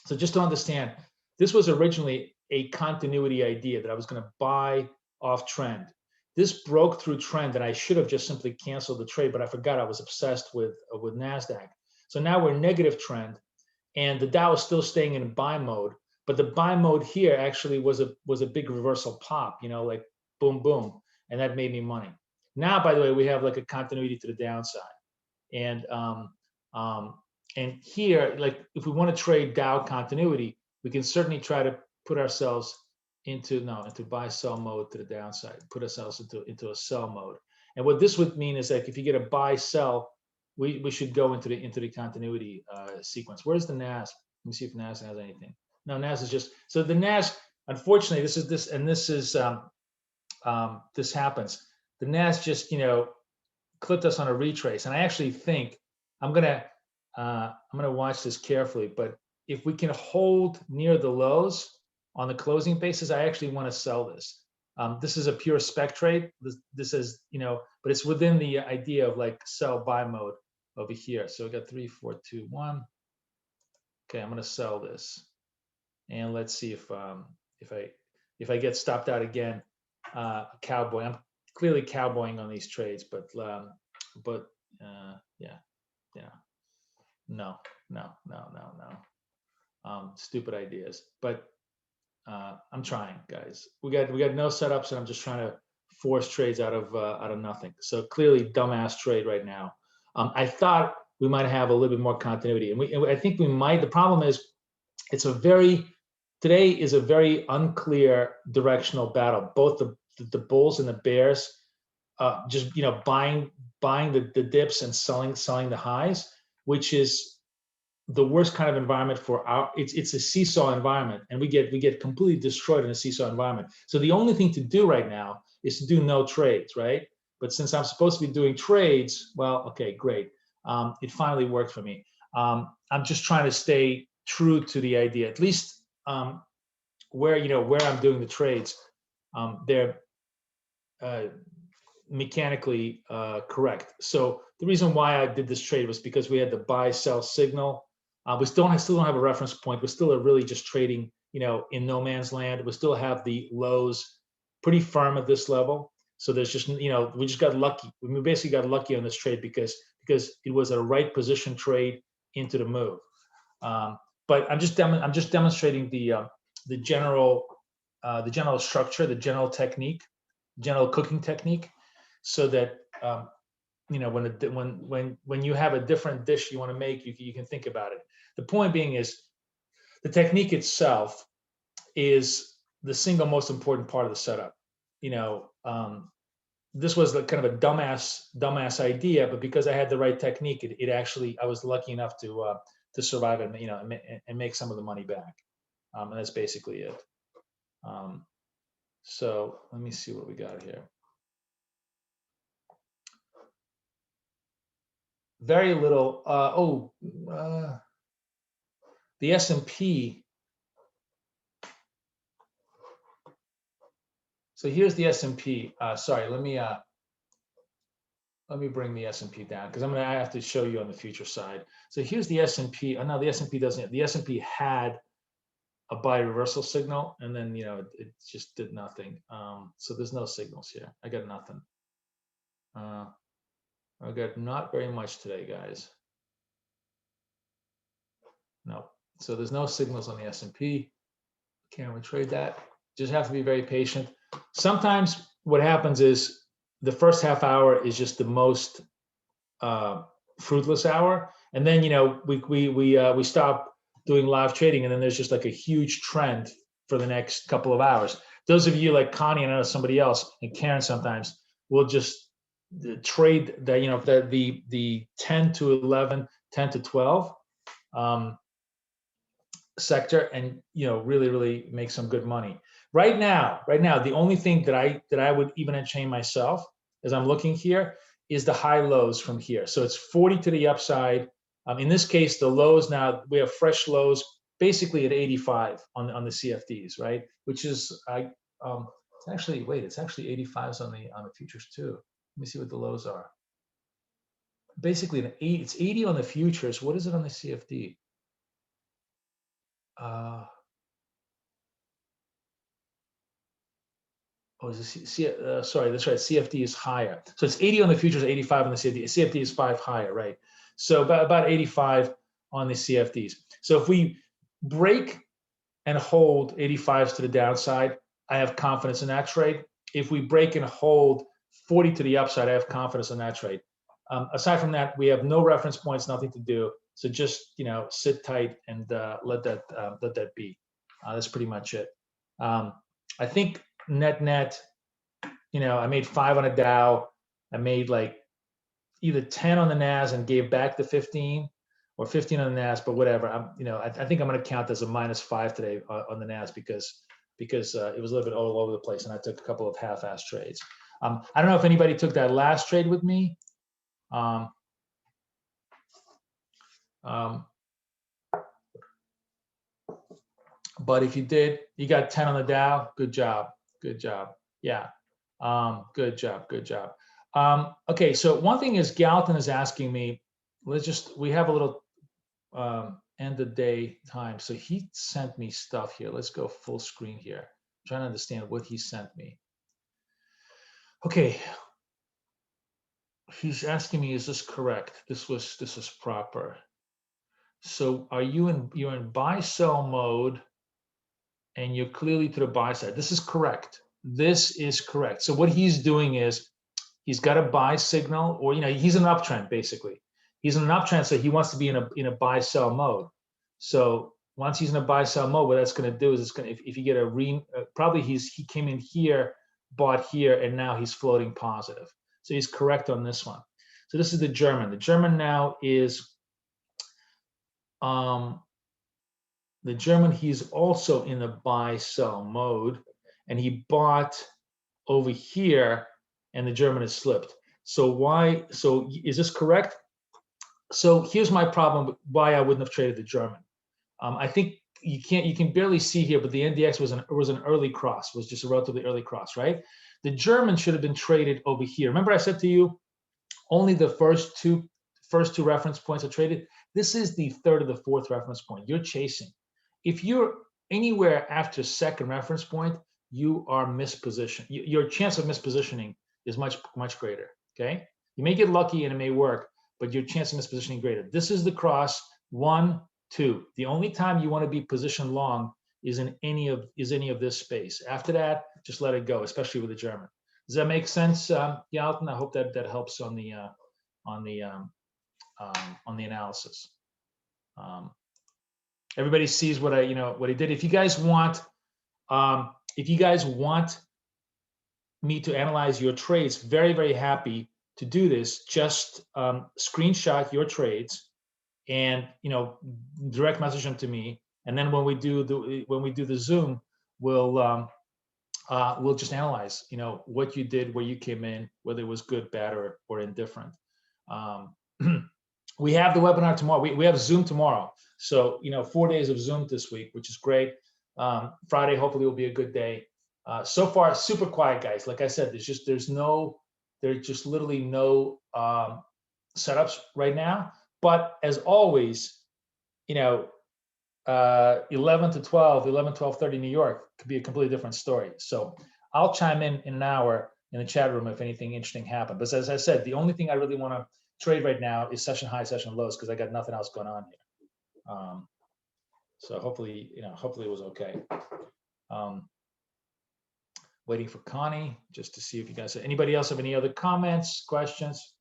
So just to understand, this was originally a continuity idea that I was going to buy off trend. This broke through trend, and I should have just simply canceled the trade, but I forgot. I was obsessed with NASDAQ. So now we're negative trend, and the Dow is still staying in buy mode. But the buy mode here actually was a big reversal pop, you know, like boom, boom, and that made me money. Now, by the way, we have like a continuity to the downside, and here, like, if we want to trade Dow continuity, we can certainly try to put ourselves into buy sell mode to the downside, put ourselves into a sell mode. And what this would mean is that if you get a buy sell, we should go into the continuity sequence. Where's the NAS? Let me see if NAS has anything. No, NAS is just, so the NAS, unfortunately, this happens. The NAS just, you know, clipped us on a retrace, and I actually think I'm gonna watch this carefully. But if we can hold near the lows on the closing basis, I actually want to sell this. This is a pure spec trade. This is, you know, but it's within the idea of like sell buy mode over here. So we got 3, 4, 2, 1. Okay, I'm gonna sell this, and let's see if I get stopped out again. Cowboy. I'm clearly cowboying on these trades, but yeah, no. Stupid ideas, but I'm trying, guys. We got no setups, and I'm just trying to force trades out of nothing. So clearly, dumbass trade right now. I thought we might have a little bit more continuity, and I think we might. The problem is, today is a very unclear directional battle. Both the bulls and the bears, just, you know, buying the dips and selling the highs, which is the worst kind of environment for it's a seesaw environment, and we get completely destroyed in a seesaw environment. So the only thing to do right now is to do no trades, right? But since I'm supposed to be doing trades, well, okay, great. It finally worked for me. I'm just trying to stay true to the idea, at least where I'm doing the trades. They're mechanically correct. So the reason why I did this trade was because we had the buy sell signal. We still don't have a reference point. We're still really just trading, you know, in no man's land. We still have the lows pretty firm at this level. So there's just, you know, we just got lucky. We basically got lucky on this trade because it was a right position trade into the move. But I'm just demonstrating the general structure, the general technique, general cooking technique, so that you know, when you have a different dish you want to make, you can think about it. The point being is, the technique itself is the single most important part of the setup. You know, this was like kind of a dumbass idea, but because I had the right technique, it actually, I was lucky enough to survive and, you know, and make some of the money back. And that's basically it. So let me see what we got here. Very little. The S&P So here's the S&P. Sorry, let me bring the S&P down because I have to show you on the future side. So here's the S&P. Oh no, the S&P doesn't. The S&P had a buy reversal signal, and then it just did nothing. So there's no signals here. I got nothing. I got not very much today, guys. No. So there's no signals on the S&P. Can't trade that. Just have to be very patient. Sometimes what happens is the first half hour is just the most fruitless hour, and then we stop doing live trading, and then there's just like a huge trend for the next couple of hours. Those of you like Connie and I know somebody else and Karen sometimes will just trade that the 10 to 11, 10 to 12 sector, and really make some good money. Right now, the only thing that I would even entertain myself as I'm looking here is the high lows from here. So it's 40 to the upside. In this case, the lows now, we have fresh lows basically at 85 on the CFDs, right? Which is it's actually 85s on the futures too. Let me see what the lows are. Basically, it's 80 on the futures. What is it on the CFD? Sorry, that's right. CFD is higher. So it's 80 on the futures, 85 on the CFD. CFD is 5 higher, right? So about 85 on the CFDs. So if we break and hold 85s to the downside, I have confidence in that trade. If we break and hold 40 to the upside, I have confidence in that trade. Aside from that, we have no reference points, nothing to do. So just sit tight and let that be. That's pretty much it. I think net, I made 5 on a Dow. I made like either 10 on the Nas and gave back the 15, or 15 on the Nas, but whatever. I think I'm going to count as a -5 today on the Nas because it was a little bit all over the place, and I took a couple of half-ass trades. I don't know if anybody took that last trade with me. But if you did, you got 10 on the Dow. Good job. Yeah. Good job. Okay, so one thing is Gallatin is asking me, we have a little end of day time. So he sent me stuff here. Let's go full screen here. I'm trying to understand what he sent me. Okay. He's asking me, is this correct? This was proper. So you're in buy sell mode, and you're clearly to the buy side. This is correct. So what he's doing is he's got a buy signal, or he's in an uptrend basically. He's in an uptrend, so he wants to be in a buy sell mode. So once he's in a buy sell mode, what that's going to do is if you get probably he came in here, bought here, and now he's floating positive. So he's correct on this one. So this is the German. The German now is the German, he's also in the buy sell mode, and he bought over here, and the German has slipped. So is this correct? So here's my problem with why I wouldn't have traded the German. I think you can barely see here, but the NDX was an early cross, was just a relatively early cross, right? The German should have been traded over here. Remember I said to you, only the first two reference points are traded. This is the third or the fourth reference point. You're chasing. If you're anywhere after second reference point, you are mispositioned. Your chance of mispositioning is much, much greater, okay? You may get lucky and it may work, but your chance of mispositioning greater. This is the cross, 1, 2. The only time you want to be positioned long is in any of this space. After that, just let it go, especially with the German. Does that make sense, Galton? I hope that helps on the analysis. Everybody sees what he did. If you guys want me to analyze your trades, very, very happy to do this. Just screenshot your trades and direct message them to me. And then when we do the Zoom, we'll just analyze what you did, where you came in, whether it was good, bad, or indifferent. We have the webinar tomorrow. We have Zoom tomorrow. So 4 days of Zoom this week, which is great. Friday hopefully will be a good day. So far, super quiet, guys. Like I said, there's just literally no setups right now. But as always, 11 to 12, 12:30 New York could be a completely different story. So I'll chime in an hour in the chat room if anything interesting happened. But as I said, the only thing I really want to trade right now is session high, session lows, because I got nothing else going on here. So hopefully, hopefully it was okay. Waiting for Connie just to see if you guys, anybody else have any other comments, questions?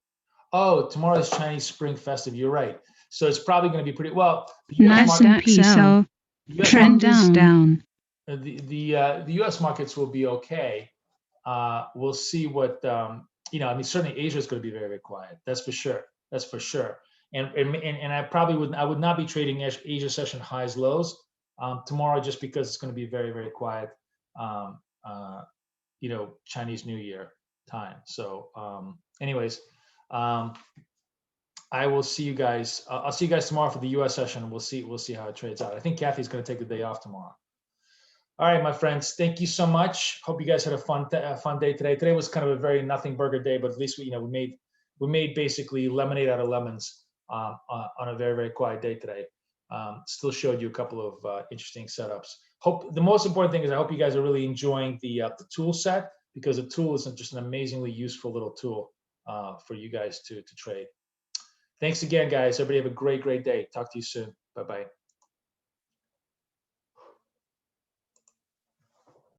Oh, tomorrow's Chinese Spring Festive. You're right. So it's probably going to be pretty well. Nasdaq sell. Trend is down. The U.S. markets will be okay. We'll see what I mean. Certainly, Asia is going to be very, very quiet. That's for sure. That's for sure. And I would not be trading Asia session highs, lows tomorrow, just because it's going to be very, very quiet. Chinese New Year time. So, anyways, I will see you guys. I'll see you guys tomorrow for the U.S. session. We'll see how it trades out. I think Kathy's going to take the day off tomorrow. All right, my friends. Thank you so much. Hope you guys had a fun day today. Today was kind of a very nothing burger day, but at least we made basically lemonade out of lemons on a very, very quiet day today. Still showed you a couple of interesting setups. The most important thing is I hope you guys are really enjoying the tool set, because the tool is just an amazingly useful little tool for you guys to trade. Thanks again, guys. Everybody have a great, great day. Talk to you soon. Bye-bye.